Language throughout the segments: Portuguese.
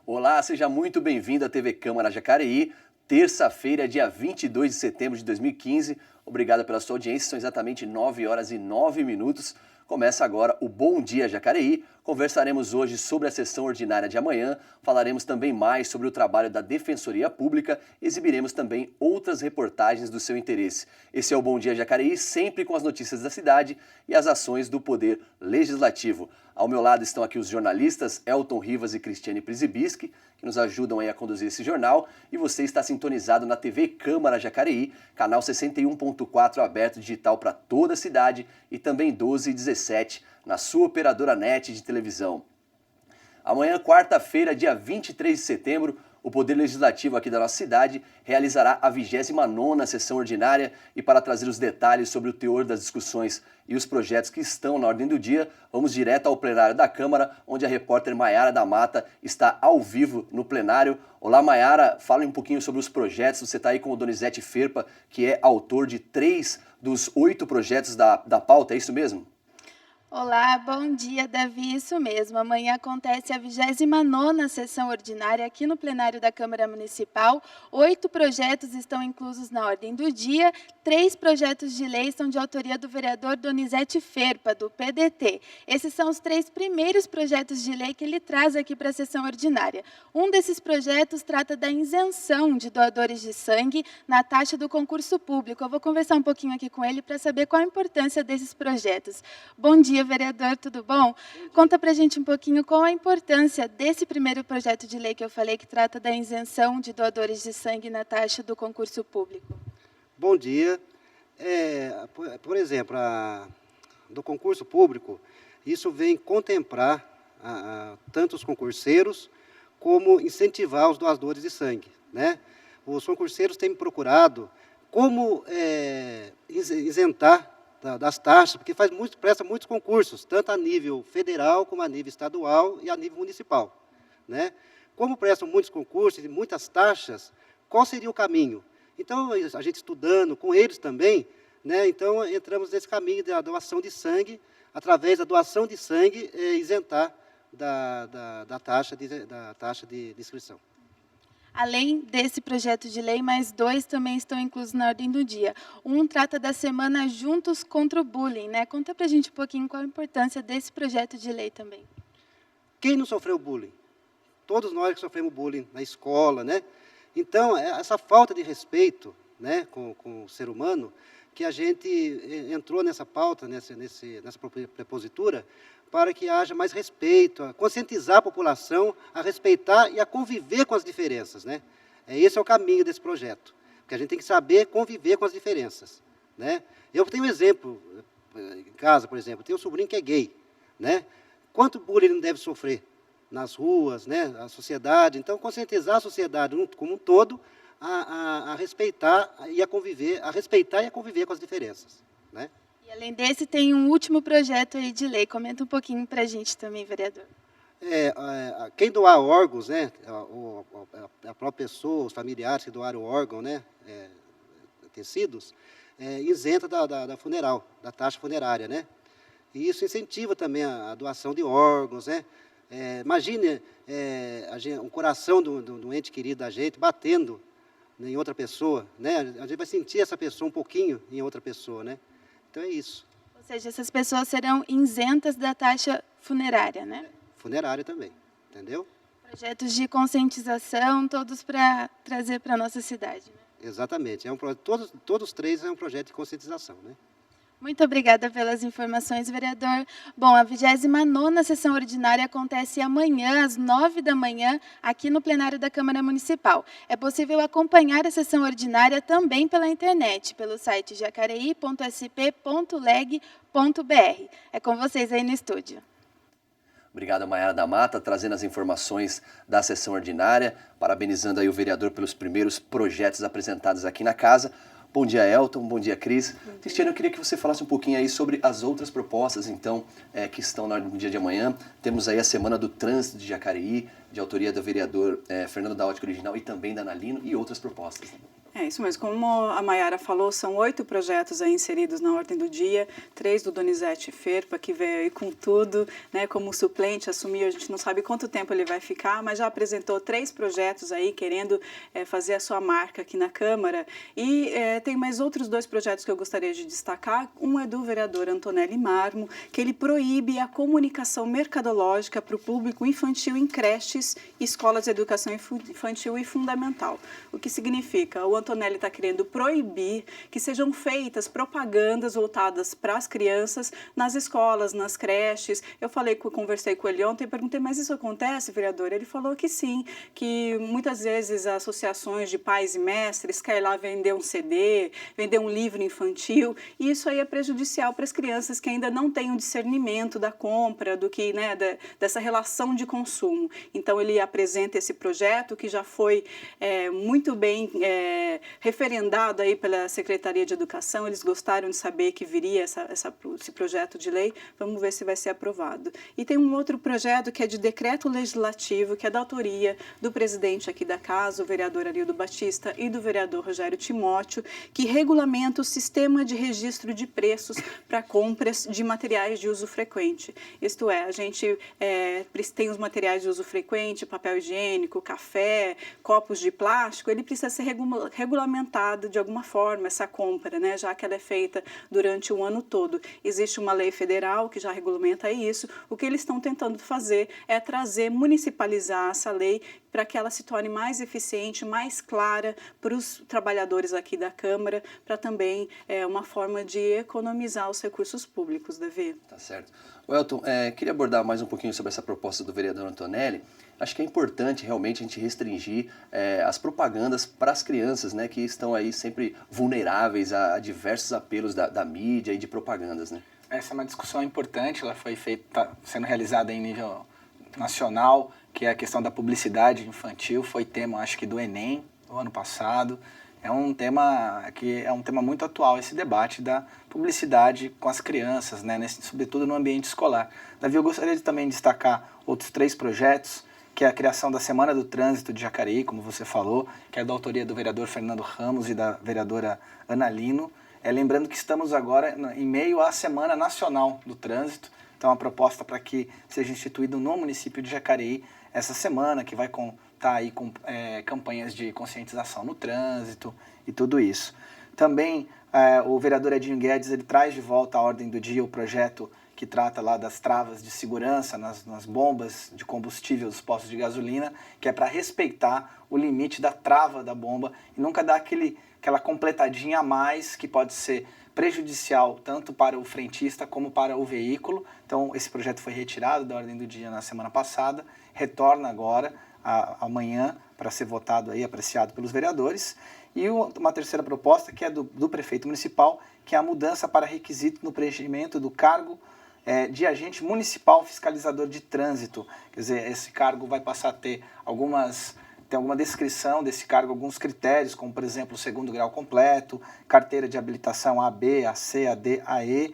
Olá, seja muito bem-vindo à TV Câmara Jacareí, terça-feira, dia 22 de setembro de 2015. Obrigado pela sua audiência, são exatamente 9 horas e 9 minutos. Começa agora o Bom Dia Jacareí. Conversaremos hoje sobre a sessão ordinária de amanhã, falaremos também mais sobre o trabalho da Defensoria Pública, exibiremos também outras reportagens do seu interesse. Esse é o Bom Dia Jacareí, sempre com as notícias da cidade e as ações do Poder Legislativo. Ao meu lado estão aqui os jornalistas Elton Rivas e Cristiane Przybyski, que nos ajudam aí a conduzir esse jornal, e você está sintonizado na TV Câmara Jacareí, canal 61.4 aberto digital para toda a cidade e também 12 e 17 na sua operadora NET de televisão. Amanhã, quarta-feira, dia 23 de setembro, o Poder Legislativo aqui da nossa cidade realizará a 29ª sessão ordinária e para trazer os detalhes sobre o teor das discussões e os projetos que estão na ordem do dia, vamos direto ao plenário da Câmara, onde a repórter Maiara da Mata está ao vivo no plenário. Olá, Maiara, fala um pouquinho sobre os projetos. Você está aí com o Donizete Ferpa, que é autor de 3 dos 8 projetos da pauta, é isso mesmo? Olá, bom dia, Davi. Isso mesmo. Amanhã acontece a 29ª sessão ordinária aqui no plenário da Câmara Municipal. 8 projetos estão inclusos na ordem do dia. 3 projetos de lei são de autoria do vereador Donizete Ferpa, do PDT. Esses são os 3 primeiros projetos de lei que ele traz aqui para a sessão ordinária. Um desses projetos trata da isenção de doadores de sangue na taxa do concurso público. Eu vou conversar um pouquinho aqui com ele para saber qual a importância desses projetos. Bom dia, vereador, tudo bom? Conta pra gente um pouquinho qual a importância desse primeiro projeto de lei que eu falei, que trata da isenção de doadores de sangue na taxa do concurso público. Bom dia. Por exemplo, do concurso público, isso vem contemplar tanto os concurseiros como incentivar os doadores de sangue, né? Os concurseiros têm procurado como isentar das taxas, porque presta muitos concursos, tanto a nível federal, como a nível estadual e a nível municipal, né? Como prestam muitos concursos e muitas taxas, qual seria o caminho? Então, a gente estudando com eles também, né? Então, entramos nesse caminho da doação de sangue, através da doação de sangue, isentar da taxa de inscrição. Além desse projeto de lei, mais 2 também estão inclusos na ordem do dia. Um trata da semana Juntos contra o Bullying, né? Conta pra gente um pouquinho qual a importância desse projeto de lei também. Quem não sofreu bullying? Todos nós que sofremos bullying na escola, né? Então, essa falta de respeito, né, com o ser humano, que a gente entrou nessa pauta, nessa prepositura, para que haja mais respeito, a conscientizar a população a respeitar e a conviver com as diferenças, né? Esse é o caminho desse projeto, porque a gente tem que saber conviver com as diferenças, né? Eu tenho um exemplo em casa, por exemplo, tenho um sobrinho que é gay, né? Quanto bullying ele não deve sofrer nas ruas, né? A sociedade. Então, conscientizar a sociedade como um todo a respeitar e a conviver, com as diferenças, né? E além desse, tem um último projeto aí de lei. Comenta um pouquinho para a gente também, vereador. Quem doar órgãos, né, a própria pessoa, os familiares que doaram órgão, né, tecidos, isenta da funeral, da taxa funerária, né? E isso incentiva também a doação de órgãos, né? Imagine um coração do ente querido da gente batendo em outra pessoa, né? A gente vai sentir essa pessoa um pouquinho em outra pessoa, né? Então é isso. Ou seja, essas pessoas serão isentas da taxa funerária, né? Funerária também, entendeu? Projetos de conscientização, todos para trazer para a nossa cidade, né? Exatamente. Todos 3 é um projeto de conscientização, né? Muito obrigada pelas informações, vereador. Bom, a 29ª sessão ordinária acontece amanhã, às 9 da manhã, aqui no plenário da Câmara Municipal. É possível acompanhar a sessão ordinária também pela internet, pelo site jacareí.sp.leg.br. É com vocês aí no estúdio. Obrigado, Maiara da Mata, trazendo as informações da sessão ordinária, parabenizando aí o vereador pelos primeiros projetos apresentados aqui na casa. Bom dia, Elton. Bom dia, Cris. Cristiane, eu queria que você falasse um pouquinho aí sobre as outras propostas, então, que estão no dia de amanhã. Temos aí a Semana do Trânsito de Jacareí, de autoria do vereador Fernando da Ótica Original e também da Analino, e outras propostas. É isso mesmo, como a Mayara falou, são 8 projetos aí inseridos na ordem do dia, 3 do Donizete Ferpa, que veio aí com tudo, né, como suplente, assumiu, a gente não sabe quanto tempo ele vai ficar, mas já apresentou 3 projetos aí, querendo fazer a sua marca aqui na Câmara, e tem mais outros 2 projetos que eu gostaria de destacar. Um é do vereador Antonelli Marmo, que ele proíbe a comunicação mercadológica para o público infantil em creches, escolas de educação infantil e fundamental, o que significa, o Antonelli está querendo proibir que sejam feitas propagandas voltadas para as crianças nas escolas, nas creches. Eu conversei com ele ontem e perguntei, mas isso acontece, vereador? Ele falou que sim, que muitas vezes associações de pais e mestres querem lá vender um CD, vender um livro infantil, e isso aí é prejudicial para as crianças que ainda não têm o discernimento da compra, do que, né, dessa relação de consumo. Então, ele apresenta esse projeto que já foi muito bem referendado aí pela Secretaria de Educação. Eles gostaram de saber que viria esse projeto de lei. Vamos ver se vai ser aprovado. E tem um outro projeto que é de decreto legislativo, que é da autoria do presidente aqui da casa, o vereador Arildo Batista, e do vereador Rogério Timóteo, que regulamenta o sistema de registro de preços para compras de materiais de uso frequente. Isto é, a gente tem os materiais de uso frequente, papel higiênico, café, copos de plástico, ele precisa ser regulamentado de alguma forma, essa compra, né, já que ela é feita durante o ano todo. Existe uma lei federal que já regulamenta isso. O que eles estão tentando fazer é municipalizar essa lei para que ela se torne mais eficiente, mais clara para os trabalhadores aqui da Câmara, para também uma forma de economizar os recursos públicos, Davi. Tá certo. Welton, queria abordar mais um pouquinho sobre essa proposta do vereador Antonelli. Acho que é importante realmente a gente restringir as propagandas para as crianças, né, que estão aí sempre vulneráveis a diversos apelos da mídia e de propagandas, né? Essa é uma discussão importante, ela foi feita, sendo realizada em nível nacional, que é a questão da publicidade infantil, foi tema, acho que do Enem, do ano passado. É um tema muito atual, esse debate da publicidade com as crianças, né, sobretudo no ambiente escolar. Davi, eu gostaria de também destacar outros 3 projetos, que é a criação da Semana do Trânsito de Jacareí, como você falou, que é da autoria do vereador Fernando Ramos e da vereadora Ana Lino. Lembrando que estamos agora em meio à Semana Nacional do Trânsito, então a proposta para que seja instituído no município de Jacareí essa semana, que vai contar aí com campanhas de conscientização no trânsito e tudo isso. Também o vereador Edinho Guedes, ele traz de volta à ordem do dia o projeto que trata lá das travas de segurança nas bombas de combustível dos postos de gasolina, que é para respeitar o limite da trava da bomba e nunca dar aquela completadinha a mais que pode ser prejudicial tanto para o frentista como para o veículo. Então, esse projeto foi retirado da ordem do dia na semana passada, retorna agora, amanhã, para ser votado aí, apreciado pelos vereadores. E uma terceira proposta, que é do prefeito municipal, que é a mudança para requisito no preenchimento do cargo de agente municipal fiscalizador de trânsito. Quer dizer, esse cargo vai passar a ter tem alguma descrição desse cargo, alguns critérios, como, por exemplo, o 2º grau completo, carteira de habilitação AB, AC, AD, AE,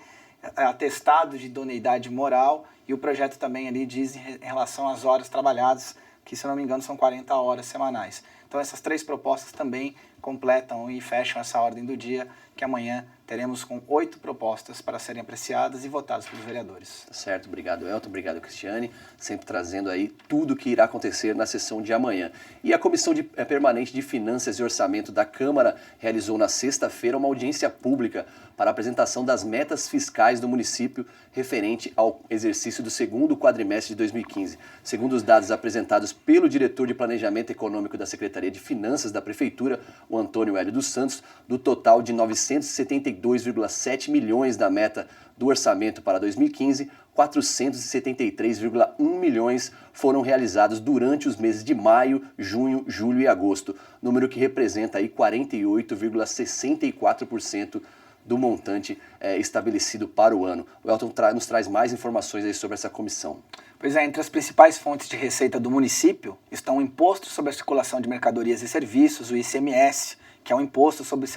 atestado de idoneidade moral, e o projeto também ali diz em relação às horas trabalhadas, que, se eu não me engano, são 40 horas semanais. Então, essas 3 propostas também completam e fecham essa ordem do dia, que amanhã teremos com 8 propostas para serem apreciadas e votadas pelos vereadores. Certo, obrigado, Elton, obrigado, Cristiane, sempre trazendo aí tudo o que irá acontecer na sessão de amanhã. E a Comissão Permanente de Finanças e Orçamento da Câmara realizou na sexta-feira uma audiência pública para a apresentação das metas fiscais do município referente ao exercício do 2º quadrimestre de 2015. Segundo os dados apresentados pelo diretor de Planejamento Econômico da Secretaria de Finanças da Prefeitura, o Antônio Hélio dos Santos, do total de 972,7 milhões da meta do orçamento para 2015, 473,1 milhões foram realizados durante os meses de maio, junho, julho e agosto, número que representa aí 48,64% do montante estabelecido para o ano. O Elton nos traz mais informações aí sobre essa comissão. Pois é, entre as principais fontes de receita do município estão o Imposto sobre a Circulação de Mercadorias e Serviços, o ICMS, que é o Imposto sobre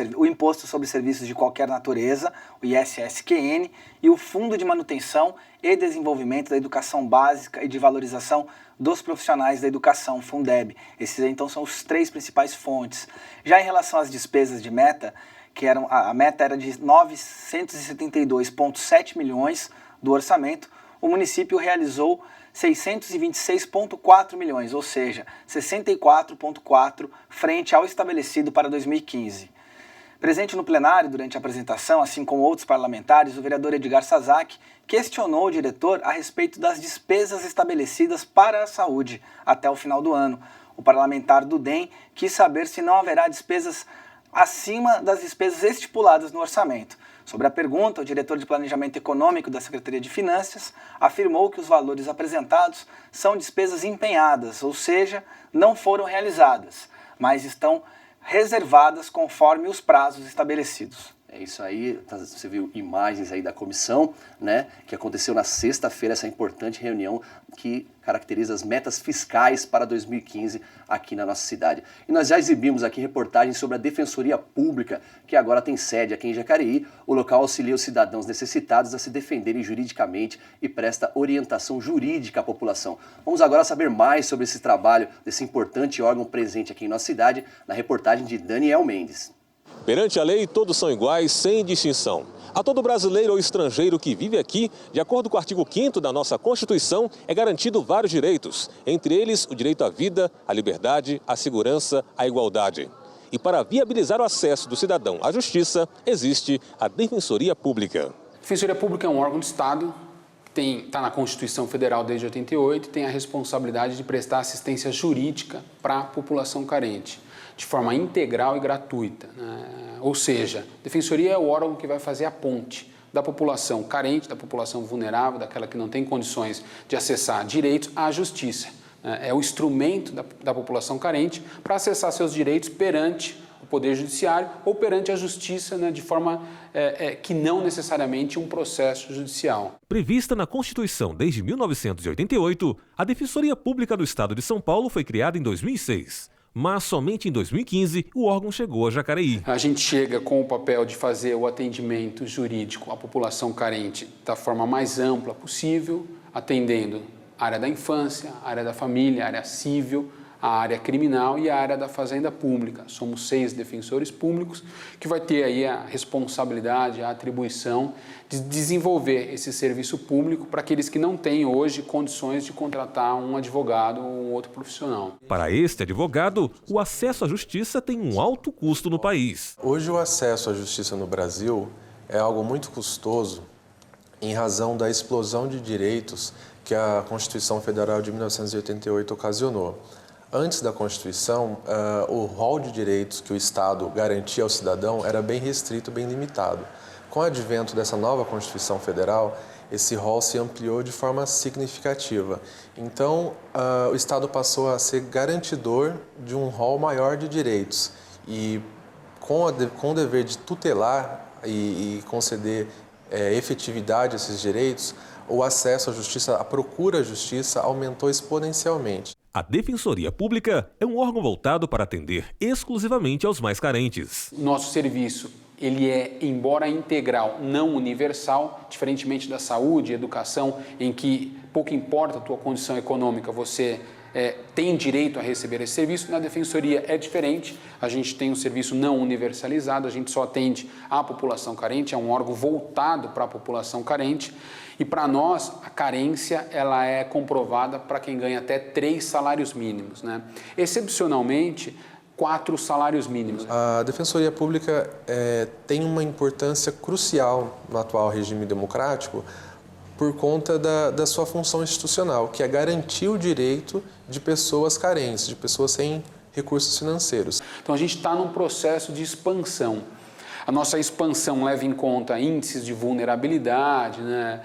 Serviços de Qualquer Natureza, o ISSQN, e o Fundo de Manutenção e Desenvolvimento da Educação Básica e de Valorização dos Profissionais da Educação, Fundeb. Esses, então, são os 3 principais fontes. Já em relação às despesas de meta, a meta era de 972,7 milhões do orçamento, o município realizou 626,4 milhões, ou seja, 64,4 frente ao estabelecido para 2015. Presente no plenário durante a apresentação, assim como outros parlamentares, o vereador Edgar Sazak questionou o diretor a respeito das despesas estabelecidas para a saúde até o final do ano. O parlamentar do DEM quis saber se não haverá despesas acima das despesas estipuladas no orçamento. Sobre a pergunta, o diretor de Planejamento Econômico da Secretaria de Finanças afirmou que os valores apresentados são despesas empenhadas, ou seja, não foram realizadas, mas estão reservadas conforme os prazos estabelecidos. É isso aí, você viu imagens aí da comissão, né, que aconteceu na sexta-feira, essa importante reunião que caracteriza as metas fiscais para 2015 aqui na nossa cidade. E nós já exibimos aqui reportagens sobre a Defensoria Pública, que agora tem sede aqui em Jacareí. O local auxilia os cidadãos necessitados a se defenderem juridicamente e presta orientação jurídica à população. Vamos agora saber mais sobre esse trabalho desse importante órgão presente aqui em nossa cidade, na reportagem de Daniel Mendes. Perante a lei, todos são iguais, sem distinção. A todo brasileiro ou estrangeiro que vive aqui, de acordo com o artigo 5º da nossa Constituição, é garantido vários direitos, entre eles o direito à vida, à liberdade, à segurança, à igualdade. E para viabilizar o acesso do cidadão à justiça, existe a Defensoria Pública. A Defensoria Pública é um órgão do Estado, está na Constituição Federal desde 88 e tem a responsabilidade de prestar assistência jurídica para a população carente, de forma integral e gratuita, né? Ou seja, a Defensoria é o órgão que vai fazer a ponte da população carente, da população vulnerável, daquela que não tem condições de acessar direitos à justiça. É o instrumento da população carente para acessar seus direitos perante o Poder Judiciário ou perante a Justiça, né, de forma que não necessariamente um processo judicial. Prevista na Constituição desde 1988, a Defensoria Pública do Estado de São Paulo foi criada em 2006. Mas somente em 2015 o órgão chegou a Jacareí. A gente chega com o papel de fazer o atendimento jurídico à população carente da forma mais ampla possível, atendendo a área da infância, a área da família, a área civil, a área criminal e a área da fazenda pública. Somos 6 defensores públicos que vai ter aí a responsabilidade, a atribuição de desenvolver esse serviço público para aqueles que não têm hoje condições de contratar um advogado ou um outro profissional. Para este advogado, o acesso à justiça tem um alto custo no país. Hoje o acesso à justiça no Brasil é algo muito custoso em razão da explosão de direitos que a Constituição Federal de 1988 ocasionou. Antes da Constituição, o rol de direitos que o Estado garantia ao cidadão era bem restrito, bem limitado. Com o advento dessa nova Constituição Federal, esse rol se ampliou de forma significativa. Então, o Estado passou a ser garantidor de um rol maior de direitos. E com o dever de tutelar e conceder efetividade a esses direitos, o acesso à justiça, a procura à justiça aumentou exponencialmente. A Defensoria Pública é um órgão voltado para atender exclusivamente aos mais carentes. Nosso serviço, ele é, embora integral, não universal, diferentemente da saúde e educação, em que pouco importa a tua condição econômica, você tem direito a receber esse serviço. Na Defensoria é diferente, a gente tem um serviço não universalizado, a gente só atende a população carente, é um órgão voltado para a população carente. E para nós, a carência ela é comprovada para quem ganha até 3 salários mínimos, né? Excepcionalmente, 4 salários mínimos. A Defensoria Pública tem uma importância crucial no atual regime democrático por conta da sua função institucional, que é garantir o direito de pessoas carentes, de pessoas sem recursos financeiros. Então a gente está num processo de expansão. A nossa expansão leva em conta índices de vulnerabilidade, né?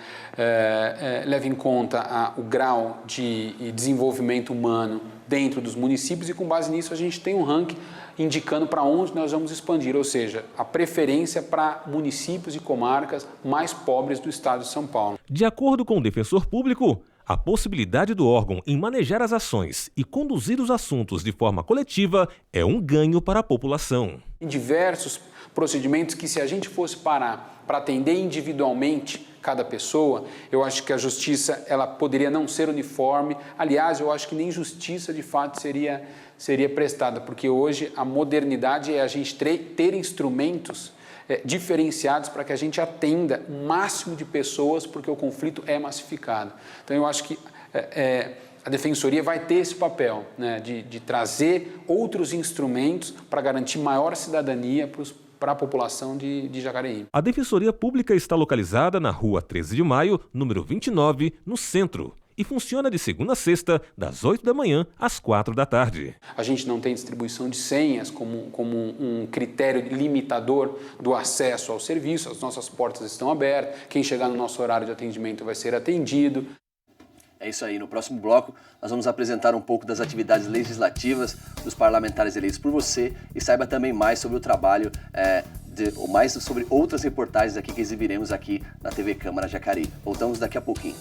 Leva em conta o grau de desenvolvimento humano dentro dos municípios e com base nisso a gente tem um ranking indicando para onde nós vamos expandir, ou seja, a preferência para municípios e comarcas mais pobres do estado de São Paulo. De acordo com o defensor público, A possibilidade do órgão em manejar as ações e conduzir os assuntos de forma coletiva é um ganho para a população. Em diversos procedimentos que, se a gente fosse parar para atender individualmente cada pessoa, eu acho que a justiça ela poderia não ser uniforme. Aliás, eu acho que nem justiça de fato seria prestada, porque hoje a modernidade é a gente ter instrumentos diferenciados para que a gente atenda o máximo de pessoas, porque o conflito é massificado. Então eu acho que a Defensoria vai ter esse papel, né, de trazer outros instrumentos para garantir maior cidadania para a população de Jacareí. A Defensoria Pública está localizada na Rua 13 de Maio, número 29, no centro, e funciona de segunda a sexta, das 8 da manhã às 4 da tarde. A gente não tem distribuição de senhas como um critério limitador do acesso ao serviço, as nossas portas estão abertas, quem chegar no nosso horário de atendimento vai ser atendido. É isso aí, no próximo bloco nós vamos apresentar um pouco das atividades legislativas dos parlamentares eleitos por você e saiba também mais sobre o trabalho, mais sobre outras reportagens aqui que exibiremos aqui na TV Câmara Jacareí. Voltamos daqui a pouquinho.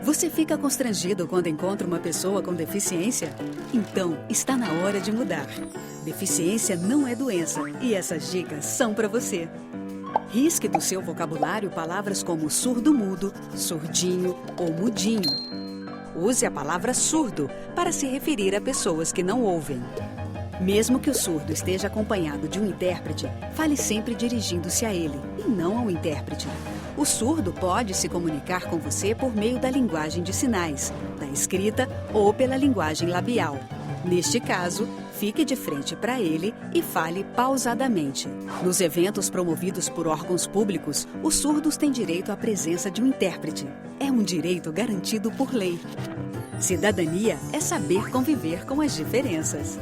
Você fica constrangido quando encontra uma pessoa com deficiência? Então, está na hora de mudar. Deficiência não é doença e essas dicas são para você. Risque do seu vocabulário palavras como surdo-mudo, surdinho ou mudinho. Use a palavra surdo para se referir a pessoas que não ouvem. Mesmo que o surdo esteja acompanhado de um intérprete, fale sempre dirigindo-se a ele e não ao intérprete. O surdo pode se comunicar com você por meio da linguagem de sinais, da escrita ou pela linguagem labial. Neste caso, fique de frente para ele e fale pausadamente. Nos eventos promovidos por órgãos públicos, os surdos têm direito à presença de um intérprete. É um direito garantido por lei. Cidadania é saber conviver com as diferenças.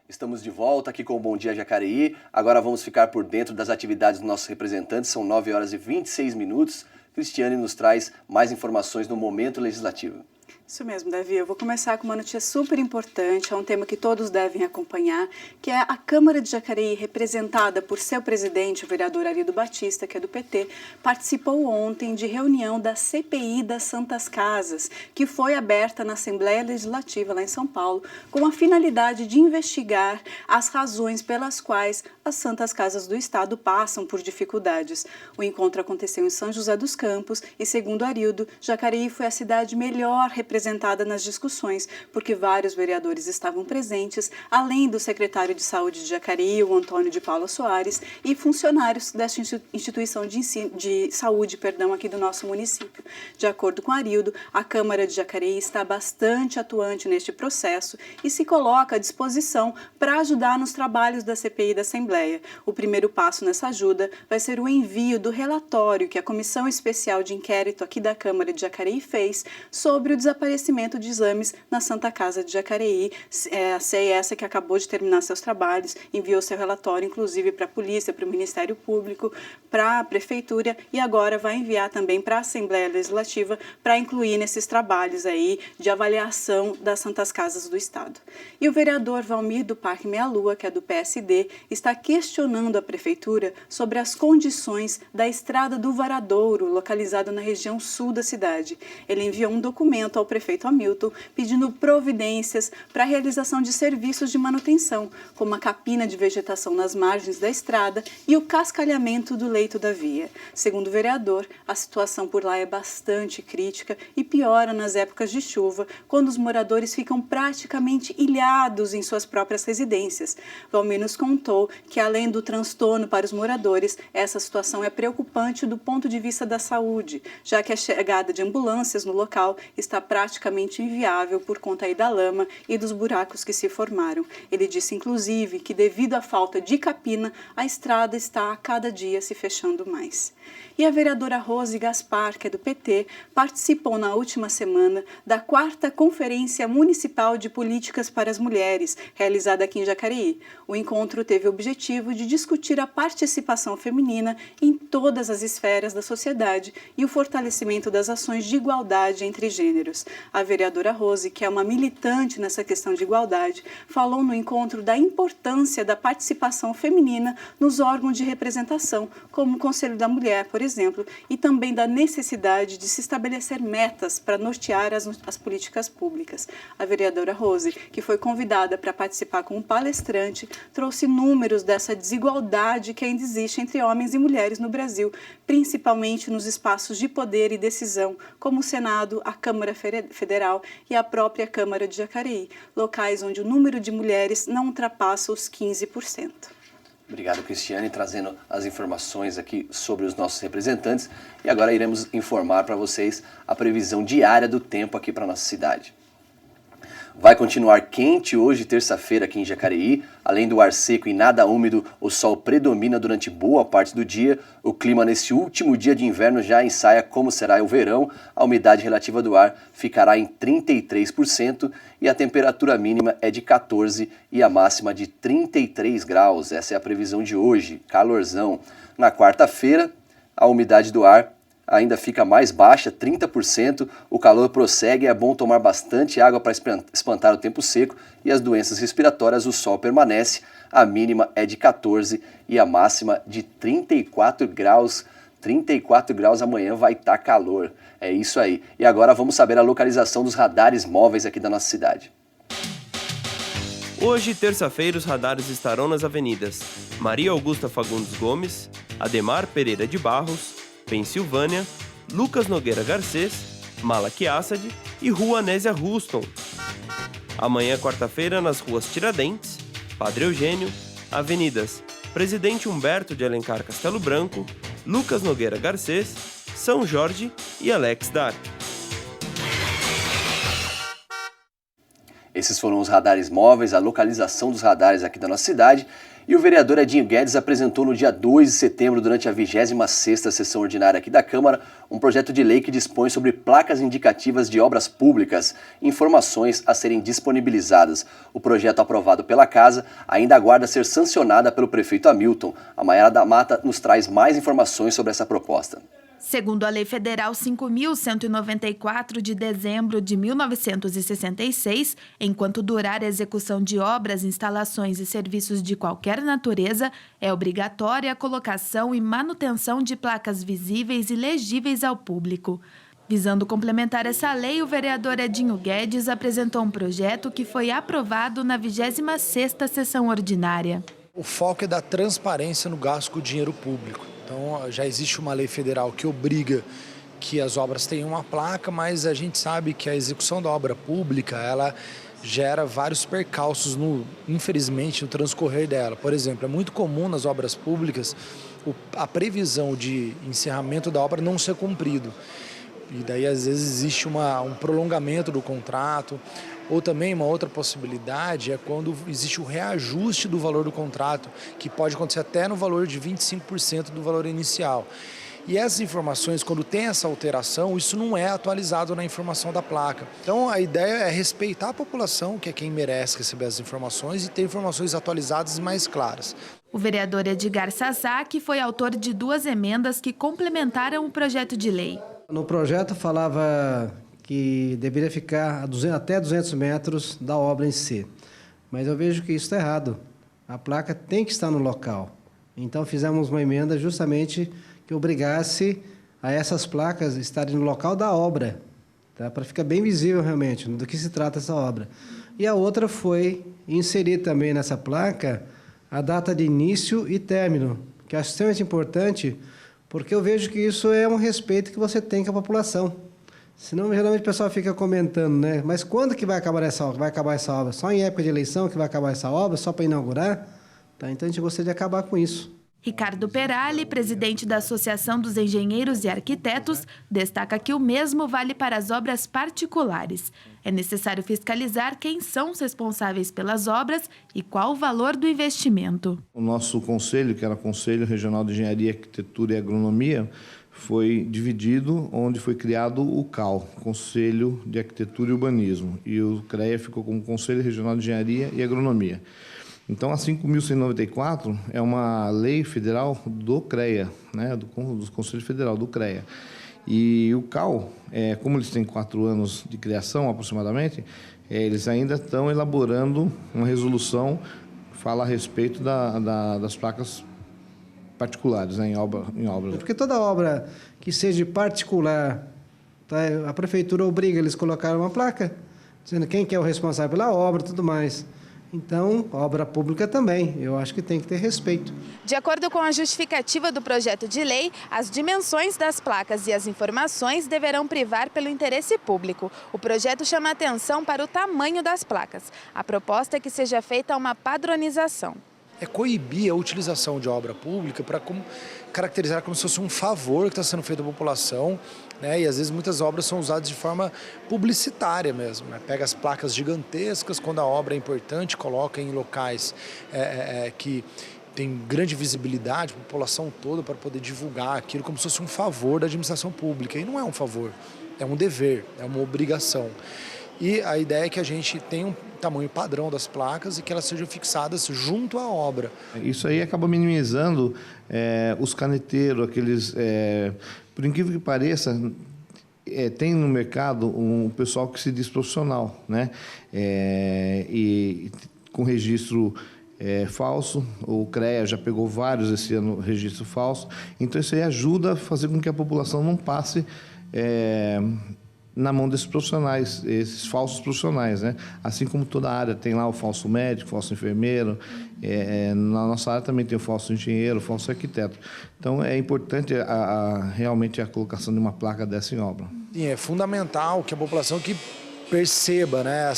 Estamos de volta aqui com o Bom Dia Jacareí. Agora vamos ficar por dentro das atividades dos nossos representantes. São 9 horas e 26 minutos. Cristiane nos traz mais informações no momento legislativo. Isso mesmo, Davi. Eu vou começar com uma notícia super importante, é um tema que todos devem acompanhar, que é a Câmara de Jacareí, representada por seu presidente, o vereador Arido Batista, que é do PT, participou ontem de reunião da CPI das Santas Casas, que foi aberta na Assembleia Legislativa, lá em São Paulo, com a finalidade de investigar as razões pelas quais as Santas Casas do Estado passam por dificuldades. O encontro aconteceu em São José dos Campos e, segundo Arildo, Jacareí foi a cidade melhor representada nas discussões, porque vários vereadores estavam presentes, além do secretário de Saúde de Jacareí, o Antônio de Paula Soares, e funcionários desta instituição de saúde, aqui do nosso município. De acordo com Arildo, a Câmara de Jacareí está bastante atuante neste processo e se coloca à disposição para ajudar nos trabalhos da CPI da Assembleia. O primeiro passo nessa ajuda vai ser o envio do relatório que a Comissão Especial de Inquérito aqui da Câmara de Jacareí fez sobre o desaparecimento comparecimento de exames na Santa Casa de Jacareí. A CES, que acabou de terminar seus trabalhos, enviou seu relatório, inclusive, para a polícia, para o Ministério Público, para a Prefeitura, e agora vai enviar também para a Assembleia Legislativa para incluir nesses trabalhos aí de avaliação das Santas Casas do Estado. E o vereador Valmir do Parque Meia Lua, que é do PSD, está questionando a Prefeitura sobre as condições da Estrada do Varadouro, localizada na região sul da cidade. Ele enviou um documento ao prefeito Hamilton pedindo providências para a realização de serviços de manutenção, como a capina de vegetação nas margens da estrada e o cascalhamento do leito da via. Segundo o vereador, a situação por lá é bastante crítica e piora nas épocas de chuva, quando os moradores ficam praticamente ilhados em suas próprias residências. Valmir nos contou que, além do transtorno para os moradores, essa situação é preocupante do ponto de vista da saúde, já que a chegada de ambulâncias no local está praticamente inviável por conta aí da lama e dos buracos que se formaram. Ele disse, inclusive, que devido à falta de capina, a estrada está a cada dia se fechando mais. E a vereadora Rose Gaspar, que é do PT, participou na última semana da 4ª Conferência Municipal de Políticas para as Mulheres, realizada aqui em Jacareí. O encontro teve o objetivo de discutir a participação feminina em todas as esferas da sociedade e o fortalecimento das ações de igualdade entre gêneros. A vereadora Rose, que é uma militante nessa questão de igualdade, falou no encontro da importância da participação feminina nos órgãos de representação, como o Conselho da Mulher, por exemplo, e também da necessidade de se estabelecer metas para nortear as políticas públicas. A vereadora Rose, que foi convidada para participar como palestrante, trouxe números dessa desigualdade que ainda existe entre homens e mulheres no Brasil, principalmente nos espaços de poder e decisão, como o Senado, a Câmara Federal e a própria Câmara de Jacareí, locais onde o número de mulheres não ultrapassa os 15%. Obrigado, Cristiane, trazendo as informações aqui sobre os nossos representantes. E agora iremos informar para vocês a previsão diária do tempo aqui para a nossa cidade. Vai continuar quente hoje, terça-feira, aqui em Jacareí. Além do ar seco e nada úmido, o sol predomina durante boa parte do dia. O clima nesse último dia de inverno já ensaia como será o verão. A umidade relativa do ar ficará em 33% e a temperatura mínima é de 14 e a máxima de 33 graus. Essa é a previsão de hoje, calorzão. Na quarta-feira, a umidade do ar ainda fica mais baixa, 30%, o calor prossegue, é bom tomar bastante água para espantar o tempo seco e as doenças respiratórias, o sol permanece, a mínima é de 14 e a máxima de 34 graus. 34 graus amanhã vai estar calor, é isso aí. E agora vamos saber a localização dos radares móveis aqui da nossa cidade. Hoje, terça-feira, os radares estarão nas avenidas Maria Augusta Fagundes Gomes, Ademar Pereira de Barros, Pensilvânia, Lucas Nogueira Garcês, Malaki Assad e Rua Anésia Ruston. Amanhã, quarta-feira, nas ruas Tiradentes, Padre Eugênio, avenidas Presidente Humberto de Alencar Castelo Branco, Lucas Nogueira Garcês, São Jorge e Alex Dar. Esses foram os radares móveis, a localização dos radares aqui da nossa cidade. E o vereador Edinho Guedes apresentou no dia 2 de setembro, durante a 26ª sessão ordinária aqui da Câmara, um projeto de lei que dispõe sobre placas indicativas de obras públicas, informações a serem disponibilizadas. O projeto aprovado pela Casa ainda aguarda ser sancionada pelo prefeito Hamilton. A Maiara da Mata nos traz mais informações sobre essa proposta. Segundo a Lei Federal 5.194 de dezembro de 1966, enquanto durar a execução de obras, instalações e serviços de qualquer natureza, é obrigatória a colocação e manutenção de placas visíveis e legíveis ao público. Visando complementar essa lei, o vereador Edinho Guedes apresentou um projeto que foi aprovado na 26ª sessão ordinária. O foco é da transparência no gasto com o dinheiro público. Então, já existe uma lei federal que obriga que as obras tenham uma placa, mas a gente sabe que a execução da obra pública, ela gera vários percalços, infelizmente, no transcorrer dela. Por exemplo, é muito comum nas obras públicas a previsão de encerramento da obra não ser cumprido. E daí, às vezes, existe um prolongamento do contrato. Ou também uma outra possibilidade é quando existe o reajuste do valor do contrato, que pode acontecer até no valor de 25% do valor inicial. E essas informações, quando tem essa alteração, isso não é atualizado na informação da placa. Então a ideia é respeitar a população, que é quem merece receber as informações, e ter informações atualizadas e mais claras. O vereador Edgar Sasaki foi autor de 2 emendas que complementaram o projeto de lei. No projeto falava que deveria ficar até 200 metros da obra em si. Mas eu vejo que isso está errado. A placa tem que estar no local. Então fizemos uma emenda justamente que obrigasse a essas placas estarem no local da obra, tá? Para ficar bem visível realmente do que se trata essa obra. E a outra foi inserir também nessa placa a data de início e término, que acho extremamente importante, porque eu vejo que isso é um respeito que você tem com a população. Senão, geralmente, o pessoal fica comentando, né? Mas quando que vai acabar essa obra? Vai acabar essa obra? Só em época de eleição que vai acabar essa obra? Só para inaugurar? Tá? Então, a gente gostaria de acabar com isso. Ricardo Peralli, presidente da Associação dos Engenheiros e Arquitetos, destaca que o mesmo vale para as obras particulares. É necessário fiscalizar quem são os responsáveis pelas obras e qual o valor do investimento. O nosso conselho, que era o Conselho Regional de Engenharia, Arquitetura e Agronomia, foi dividido, onde foi criado o CAU, Conselho de Arquitetura e Urbanismo, e o CREA ficou como Conselho Regional de Engenharia e Agronomia. Então, a 5.194 é uma lei federal do CREA, né, do Conselho Federal, do CREA. E o CAU, como eles têm 4 anos de criação, aproximadamente, eles ainda estão elaborando uma resolução que fala a respeito das placas particulares, né, em obras. Porque toda obra que seja particular, tá, a prefeitura obriga eles a colocar uma placa, dizendo quem que é o responsável pela obra e tudo mais. Então, obra pública também, eu acho que tem que ter respeito. De acordo com a justificativa do projeto de lei, as dimensões das placas e as informações deverão privar pelo interesse público. O projeto chama atenção para o tamanho das placas. A proposta é que seja feita uma padronização. É coibir a utilização de obra pública para caracterizar como se fosse um favor que está sendo feito à população, né? E às vezes muitas obras são usadas de forma publicitária mesmo, né? Pega as placas gigantescas quando a obra é importante, coloca em locais que tem grande visibilidade, a população toda, para poder divulgar aquilo como se fosse um favor da administração pública. E não é um favor, é um dever, é uma obrigação. E a ideia é que a gente tenha um tamanho padrão das placas e que elas sejam fixadas junto à obra. Isso aí acaba minimizando os caneteiros, aqueles... por incrível que pareça, tem no mercado um pessoal que se diz profissional, né? E com registro falso. O CREA já pegou vários esse ano registro falso. Então isso aí ajuda a fazer com que a população não passe na mão desses profissionais, esses falsos profissionais, né? Assim como toda área tem lá o falso médico, o falso enfermeiro, na nossa área também tem o falso engenheiro, o falso arquiteto. Então é importante realmente a colocação de uma placa dessa em obra. Sim, é fundamental que a população que perceba, né,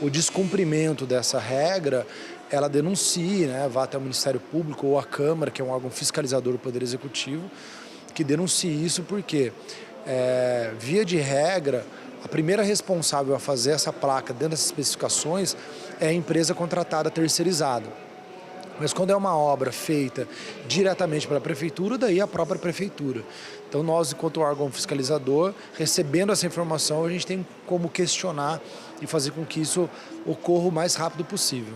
o descumprimento dessa regra, ela denuncie, né, vá até o Ministério Público ou a Câmara, que é um órgão fiscalizador do Poder Executivo, que denuncie isso porque... via de regra, a primeira responsável a fazer essa placa dentro dessas especificações é a empresa contratada terceirizada. Mas quando é uma obra feita diretamente pela prefeitura, daí a própria prefeitura. Então nós, enquanto órgão fiscalizador, recebendo essa informação, a gente tem como questionar e fazer com que isso ocorra o mais rápido possível.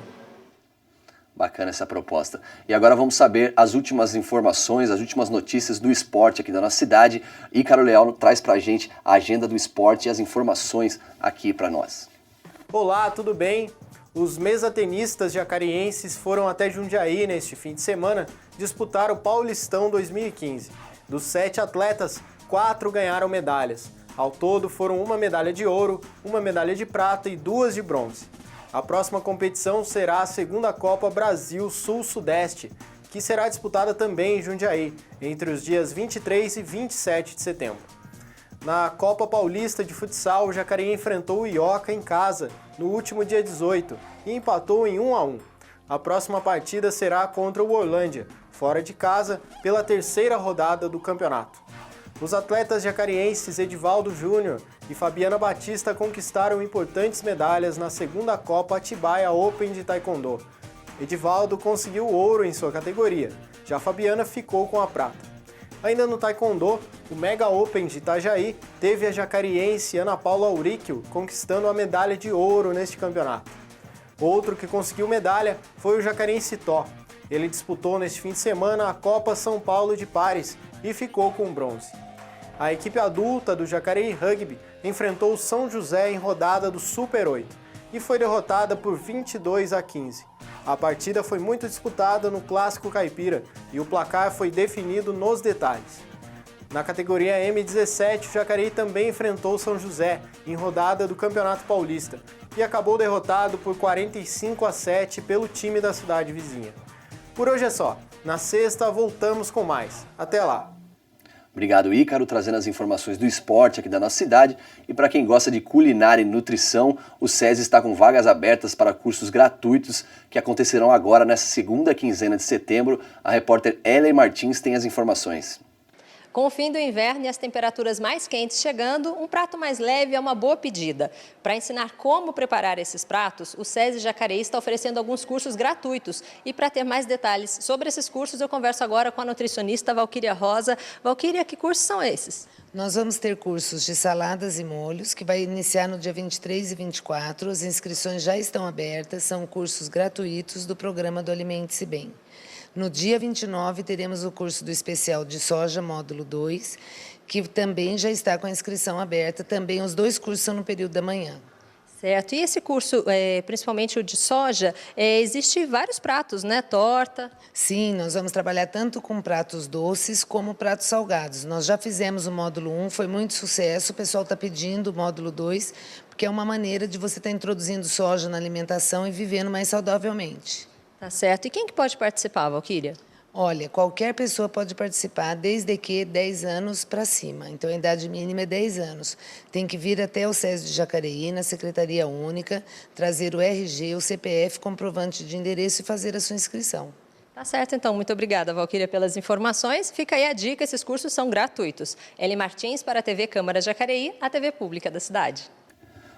Bacana essa proposta. E agora vamos saber as últimas informações, as últimas notícias do esporte aqui da nossa cidade. Ícaro Leal traz pra gente a agenda do esporte e as informações aqui para nós. Olá, tudo bem? Os mesatenistas jacarienses foram até Jundiaí neste fim de semana disputar o Paulistão 2015. Dos 7 atletas, 4 ganharam medalhas. Ao todo foram 1 medalha de ouro, 1 medalha de prata e 2 de bronze. A próxima competição será a segunda Copa Brasil Sul-Sudeste, que será disputada também em Jundiaí, entre os dias 23 e 27 de setembro. Na Copa Paulista de Futsal, o Jacareí enfrentou o Ioca em casa, no último dia 18, e empatou em 1-1. A próxima partida será contra o Orlândia, fora de casa, pela 3ª rodada do campeonato. Os atletas jacarienses Edivaldo Júnior e Fabiana Batista conquistaram importantes medalhas na segunda Copa Atibaia Open de Taekwondo. Edivaldo conseguiu ouro em sua categoria, já Fabiana ficou com a prata. Ainda no Taekwondo, o Mega Open de Itajaí teve a jacariense Ana Paula Auríquio conquistando a medalha de ouro neste campeonato. Outro que conseguiu medalha foi o jacarense Tó. Ele disputou neste fim de semana a Copa São Paulo de Pares e ficou com bronze. A equipe adulta do Jacareí Rugby enfrentou o São José em rodada do Super 8 e foi derrotada por 22-15. A partida foi muito disputada no Clássico Caipira e o placar foi definido nos detalhes. Na categoria M17, o Jacareí também enfrentou o São José em rodada do Campeonato Paulista e acabou derrotado por 45-7 pelo time da cidade vizinha. Por hoje é só. Na sexta voltamos com mais. Até lá! Obrigado, Ícaro, trazendo as informações do esporte aqui da nossa cidade. E para quem gosta de culinária e nutrição, o SESI está com vagas abertas para cursos gratuitos que acontecerão agora nessa segunda quinzena de setembro. A repórter Ellen Martins tem as informações. Com o fim do inverno e as temperaturas mais quentes chegando, um prato mais leve é uma boa pedida. Para ensinar como preparar esses pratos, o SESI Jacareí está oferecendo alguns cursos gratuitos. E para ter mais detalhes sobre esses cursos, eu converso agora com a nutricionista Valquíria Rosa. Valquíria, que cursos são esses? Nós vamos ter cursos de saladas e molhos, que vai iniciar no dia 23 e 24. As inscrições já estão abertas, são cursos gratuitos do programa do Alimente-se Bem. No dia 29, teremos o curso do especial de soja, módulo 2, que também já está com a inscrição aberta. Também os dois cursos são no período da manhã. Certo. E esse curso, principalmente o de soja, existe vários pratos, né? Torta. Sim, nós vamos trabalhar tanto com pratos doces como pratos salgados. Nós já fizemos o módulo 1, foi muito sucesso. O pessoal está pedindo o módulo 2, porque é uma maneira de você estar introduzindo soja na alimentação e vivendo mais saudavelmente. Tá certo. E quem que pode participar, Valquíria? Olha, qualquer pessoa pode participar, desde que 10 anos para cima. Então, a idade mínima é 10 anos. Tem que vir até o SESI de Jacareí, na Secretaria Única, trazer o RG, o CPF, comprovante de endereço e fazer a sua inscrição. Tá certo, então. Muito obrigada, Valquíria, pelas informações. Fica aí a dica, esses cursos são gratuitos. Ellen Martins para a TV Câmara Jacareí, a TV pública da cidade.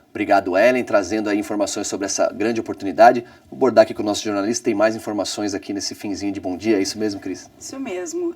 Obrigado, Ellen, trazendo aí informações sobre essa grande oportunidade. Vou abordar aqui com o nosso jornalista, tem mais informações aqui nesse finzinho de bom dia, é isso mesmo, Cris? Isso mesmo.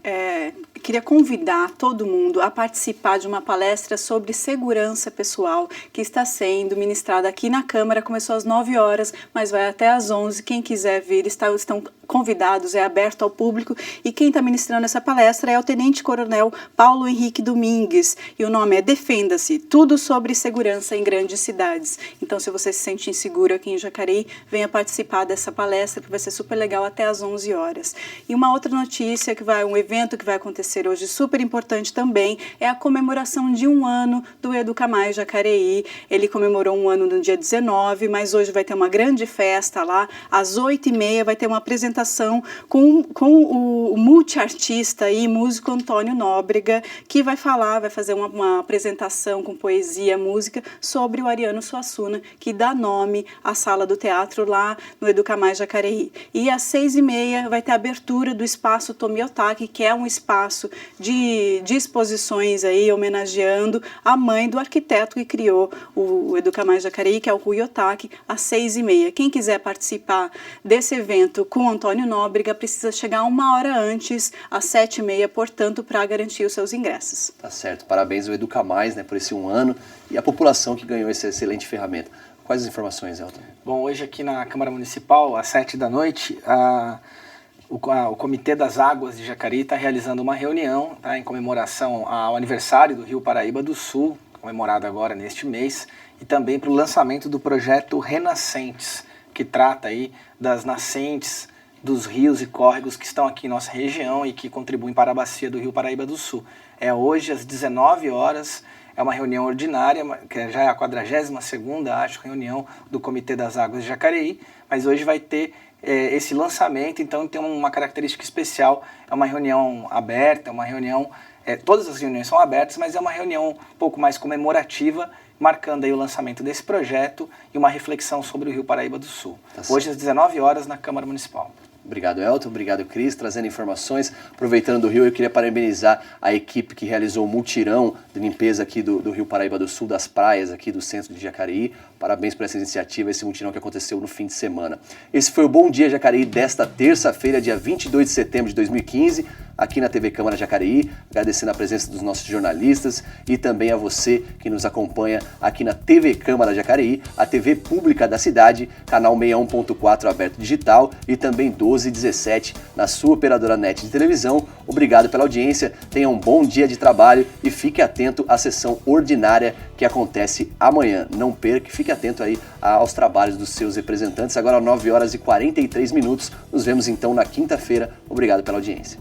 Queria convidar todo mundo a participar de uma palestra sobre segurança pessoal que está sendo ministrada aqui na Câmara. Começou às 9 horas, mas vai até às 11. Quem quiser vir, estão convidados, é aberto ao público. E quem está ministrando essa palestra é o Tenente Coronel Paulo Henrique Domingues. E o nome é Defenda-se, tudo sobre segurança em grandes cidades. Então, se você se sente inseguro aqui em Jacareí, venha participar dessa palestra, que vai ser super legal até às 11 horas. E uma outra notícia, um evento que vai acontecer hoje, super importante também, é a comemoração de 1 ano do Educa Mais Jacareí. Ele comemorou 1 ano no dia 19, mas hoje vai ter uma grande festa lá. Às 8h30 vai ter uma apresentação com o multiartista e músico Antônio Nóbrega, que vai fazer uma apresentação com poesia, música, sobre o Ariano Suassuna, que dá nome à sala do teatro lá no Educa Mais Jacareí. E às 6h30 vai ter a abertura do espaço Tomiotaki, que é um espaço de exposições aí, homenageando a mãe do arquiteto que criou o Educa Mais Jacareí, que é o Rui Otaki, às 6h30. Quem quiser participar desse evento com o Antônio Nóbrega precisa chegar 1 hora antes, às 7h30, portanto, para garantir os seus ingressos. Tá certo. Parabéns ao Educa Mais, né, por esse 1 ano e a população que ganhou essa excelente ferramenta. Quais as informações, Elton? Bom, hoje aqui na Câmara Municipal, às 7 da noite, o Comitê das Águas de Jacareí está realizando uma reunião, tá, em comemoração ao aniversário do Rio Paraíba do Sul, comemorado agora neste mês, e também para o lançamento do projeto Renascentes, que trata aí das nascentes dos rios e córregos que estão aqui em nossa região e que contribuem para a bacia do Rio Paraíba do Sul. É hoje às 19 horas, é uma reunião ordinária, que já é a 42ª, acho, reunião do Comitê das Águas de Jacareí, mas hoje vai ter esse lançamento, então tem uma característica especial, é uma reunião aberta, é uma reunião, todas as reuniões são abertas, mas é uma reunião um pouco mais comemorativa, marcando aí o lançamento desse projeto e uma reflexão sobre o Rio Paraíba do Sul. Tá hoje às 19 horas na Câmara Municipal. Obrigado, Elton. Obrigado, Cris, trazendo informações. Aproveitando do Rio, eu queria parabenizar a equipe que realizou o mutirão de limpeza aqui do Rio Paraíba do Sul, das praias aqui do centro de Jacareí. Parabéns por essa iniciativa, esse mutirão que aconteceu no fim de semana. Esse foi o Bom Dia Jacareí desta terça-feira, dia 22 de setembro de 2015. aqui na TV Câmara Jacareí, agradecendo a presença dos nossos jornalistas e também a você que nos acompanha aqui na TV Câmara Jacareí, a TV pública da cidade, canal 61.4 aberto digital e também 1217 na sua operadora net de televisão. Obrigado pela audiência, tenha um bom dia de trabalho e fique atento à sessão ordinária que acontece amanhã. Não perca, fique atento aí aos trabalhos dos seus representantes. Agora 9 horas e 43 minutos. Nos vemos então na quinta-feira. Obrigado pela audiência.